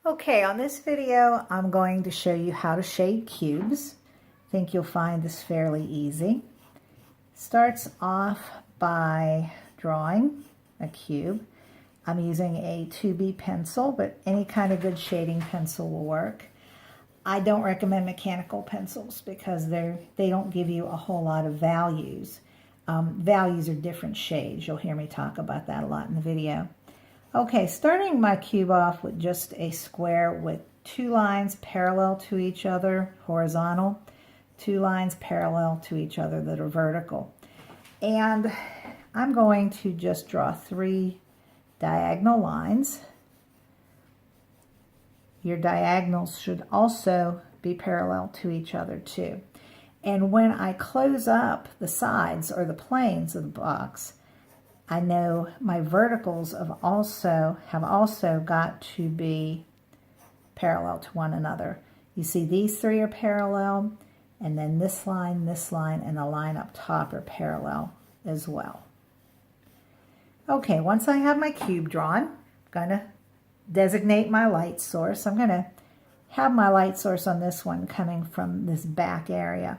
Okay, on this video, I'm going to show you how to shade cubes. I think you'll find this fairly easy. Starts off by drawing a cube. I'm using a 2B pencil, but any kind of good shading pencil will work. I don't recommend mechanical pencils because they don't give you a whole lot of values. Values are different shades. You'll hear me talk about that a lot in the video. Okay, starting my cube off with just a square with two lines parallel to each other, horizontal, two lines parallel to each other that are vertical. And I'm going to just draw 3 diagonal lines. Your diagonals should also be parallel to each other too. And when I close up the sides or the planes of the box, I know my verticals have also got to be parallel to one another. You see these 3 are parallel, and then this line, and the line up top are parallel as well. Okay, once I have my cube drawn, I'm going to designate my light source. I'm going to have my light source on this one coming from this back area.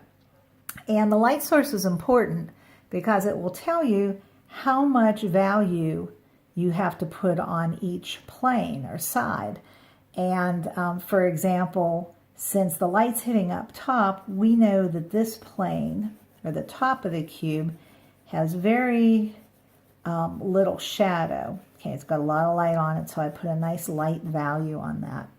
And the light source is important because it will tell you how much value you have to put on each plane or side. And for example, since the light's hitting up top, we know that this plane, or the top of the cube, has very little shadow. Okay, it's got a lot of light on it, so I put a nice light value on that.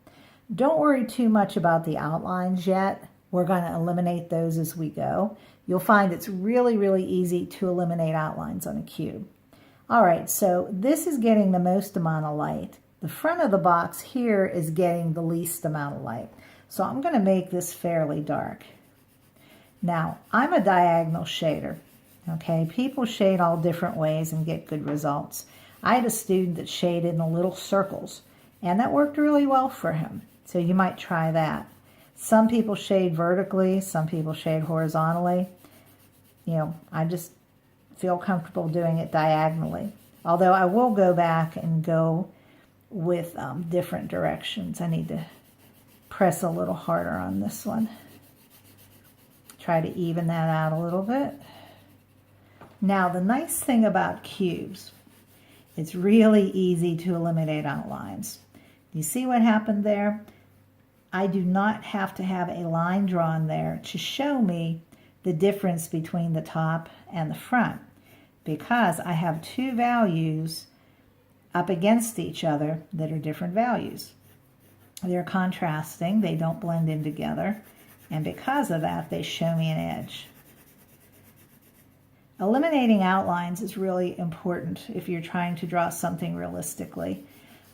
Don't worry too much about the outlines yet. We're going to eliminate those as we go. You'll find it's really, really easy to eliminate outlines on a cube. All right, so this is getting the most amount of light. The front of the box here is getting the least amount of light. So I'm going to make this fairly dark. Now, I'm a diagonal shader. Okay, people shade all different ways and get good results. I had a student that shaded in the little circles, and that worked really well for him. So you might try that. Some people shade vertically, some people shade horizontally. You know, I just feel comfortable doing it diagonally. Although I will go back and go with different directions. I need to press a little harder on this one. Try to even that out a little bit. Now, the nice thing about cubes, it's really easy to eliminate outlines. You see what happened there? I do not have to have a line drawn there to show me the difference between the top and the front, because I have 2 values up against each other that are different values. They're contrasting, they don't blend in together, and because of that, they show me an edge. Eliminating outlines is really important if you're trying to draw something realistically.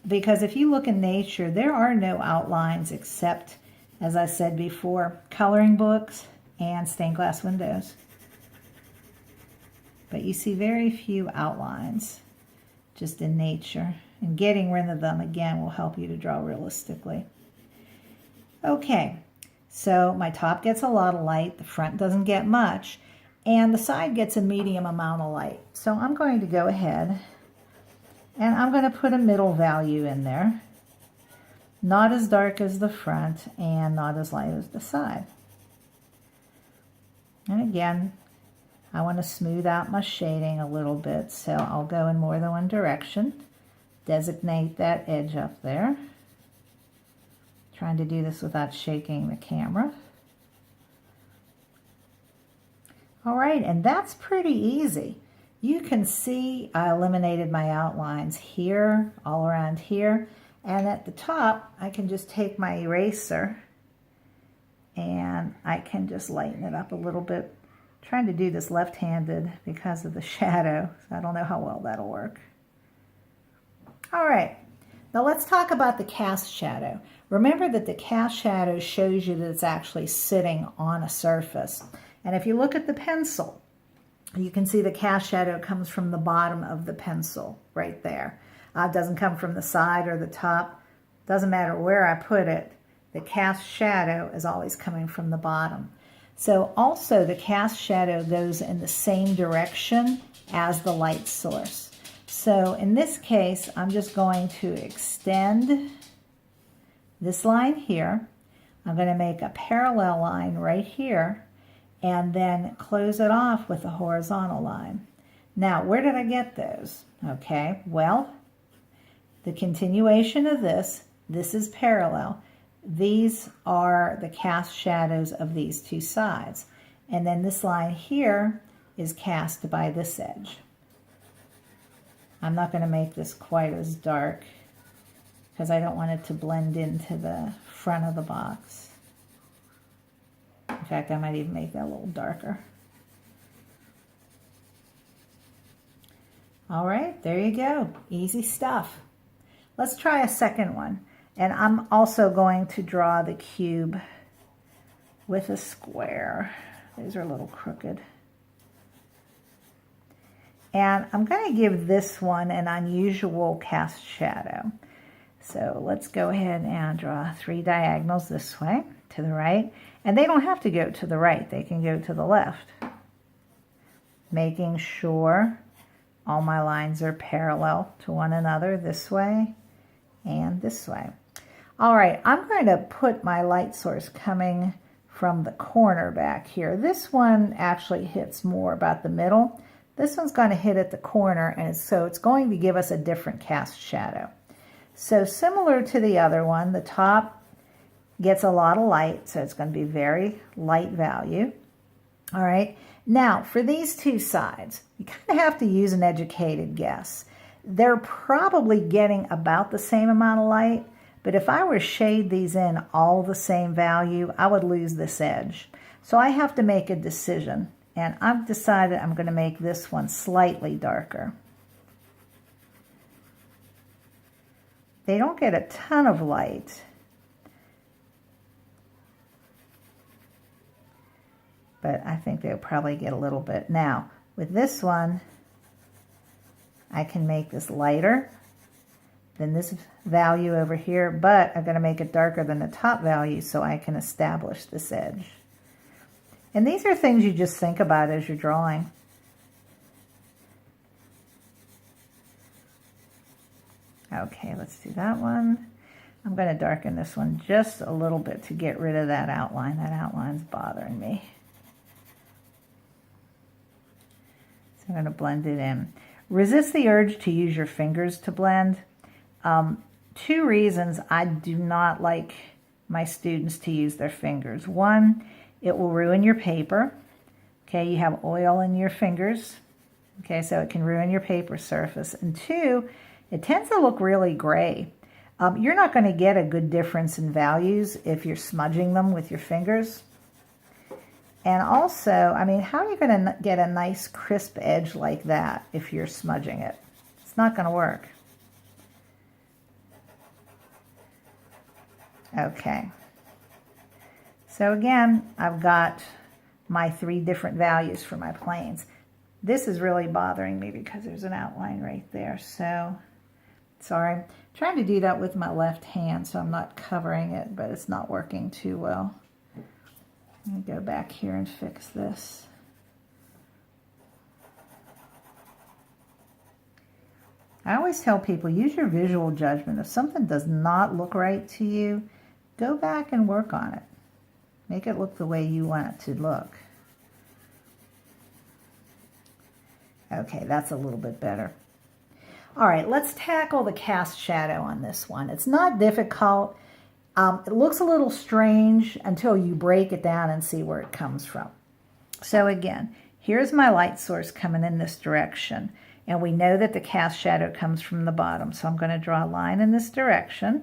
Because if you look in nature, there are no outlines except, as I said before, coloring books and stained glass windows. But you see very few outlines just in nature. And getting rid of them, again, will help you to draw realistically. Okay, so my top gets a lot of light, the front doesn't get much, and the side gets a medium amount of light. So I'm going to go ahead and I'm going to put a middle value in there. Not as dark as the front and not as light as the side. And again, I want to smooth out my shading a little bit, so I'll go in more than one direction. Designate that edge up there. Trying to do this without shaking the camera. All right, and that's pretty easy. You can see I eliminated my outlines here, all around here, and at the top I can just take my eraser and I can just lighten it up a little bit. I'm trying to do this left-handed because of the shadow, so I don't know how well that'll work. All right, now let's talk about the cast shadow. Remember that the cast shadow shows you that it's actually sitting on a surface. And if you look at the pencil, you can see the cast shadow comes from the bottom of the pencil right there. It doesn't come from the side or the top. Doesn't matter where I put it, the cast shadow is always coming from the bottom. So also the cast shadow goes in the same direction as the light source. So in this case, I'm just going to extend this line here. I'm going to make a parallel line right here and then close it off with a horizontal line. Now, where did I get those? Okay, well, the continuation of this is parallel. These are the cast shadows of these two sides. And then this line here is cast by this edge. I'm not going to make this quite as dark because I don't want it to blend into the front of the box. In fact, I might even make that a little darker. All right, there you go. Easy stuff. Let's try a second one. And I'm also going to draw the cube with a square. These are a little crooked. And I'm going to give this one an unusual cast shadow. So let's go ahead and draw 3 diagonals this way to the right. And they don't have to go to the right. They can go to the left. Making sure all my lines are parallel to one another this way and this way. All right, I'm going to put my light source coming from the corner back here. This one actually hits more about the middle. This one's going to hit at the corner, and so it's going to give us a different cast shadow. So similar to the other one, the top gets a lot of light, so it's going to be very light value. All right, now for these two sides, you kind of have to use an educated guess. They're probably getting about the same amount of light, but if I were to shade these in all the same value, I would lose this edge. So I have to make a decision, and I've decided I'm going to make this one slightly darker. They don't get a ton of light, but I think they'll probably get a little bit. Now, with this one, I can make this lighter than this value over here, but I'm going to make it darker than the top value so I can establish this edge. And these are things you just think about as you're drawing. Okay, let's do that one. I'm going to darken this one just a little bit to get rid of that outline. That outline's bothering me. So I'm going to blend it in. Resist the urge to use your fingers to blend. 2 reasons I do not like my students to use their fingers. 1, it will ruin your paper. Okay, you have oil in your fingers. Okay, so it can ruin your paper surface. And 2, it tends to look really gray. You're not going to get a good difference in values if you're smudging them with your fingers. And also, I mean, how are you going to get a nice crisp edge like that if you're smudging it? It's not going to work. Okay. So again, I've got my 3 different values for my planes. This is really bothering me because there's an outline right there. So, sorry. I'm trying to do that with my left hand, so I'm not covering it, but it's not working too well. Let me go back here and fix this. I always tell people, use your visual judgment. If something does not look right to you, go back and work on it. Make it look the way you want it to look. Okay, that's a little bit better. All right, let's tackle the cast shadow on this one. It's not difficult. It looks a little strange until you break it down and see where it comes from. So again, here's my light source coming in this direction. And we know that the cast shadow comes from the bottom. So I'm going to draw a line in this direction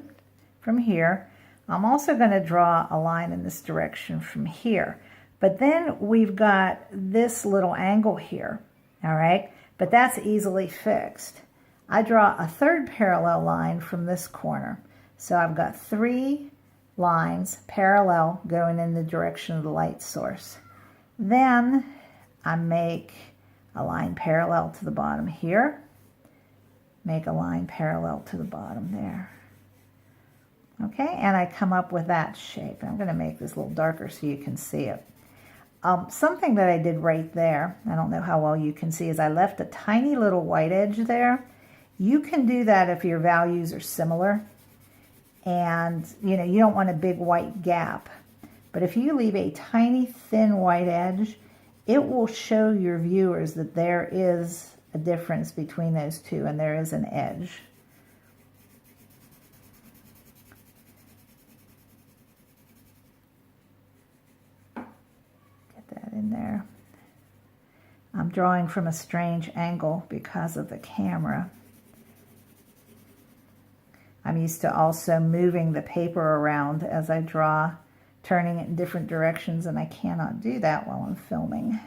from here. I'm also going to draw a line in this direction from here. But then we've got this little angle here. All right, but that's easily fixed. I draw a 3rd parallel line from this corner. So I've got 3 lines parallel going in the direction of the light source. Then I make a line parallel to the bottom here. Make a line parallel to the bottom there. Okay, and I come up with that shape. I'm going to make this a little darker so you can see it. Something that I did right there, I don't know how well you can see, is I left a tiny little white edge there. You can do that if your values are similar. And, you know, you don't want a big white gap. But if you leave a tiny thin white edge, it will show your viewers that there is a difference between those two and there is an edge. Get that in there. I'm drawing from a strange angle because of the camera. I'm used to also moving the paper around as I draw, turning it in different directions, and I cannot do that while I'm filming.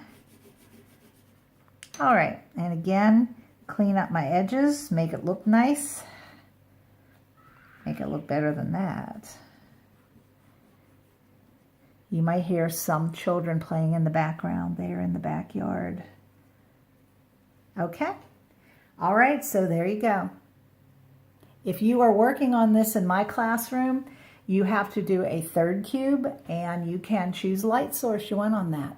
All right, and again, clean up my edges, make it look nice. Make it look better than that. You might hear some children playing in the background there in the backyard. Okay, all right, so there you go. If you are working on this in my classroom, you have to do a third cube, and you can choose light source you want on that.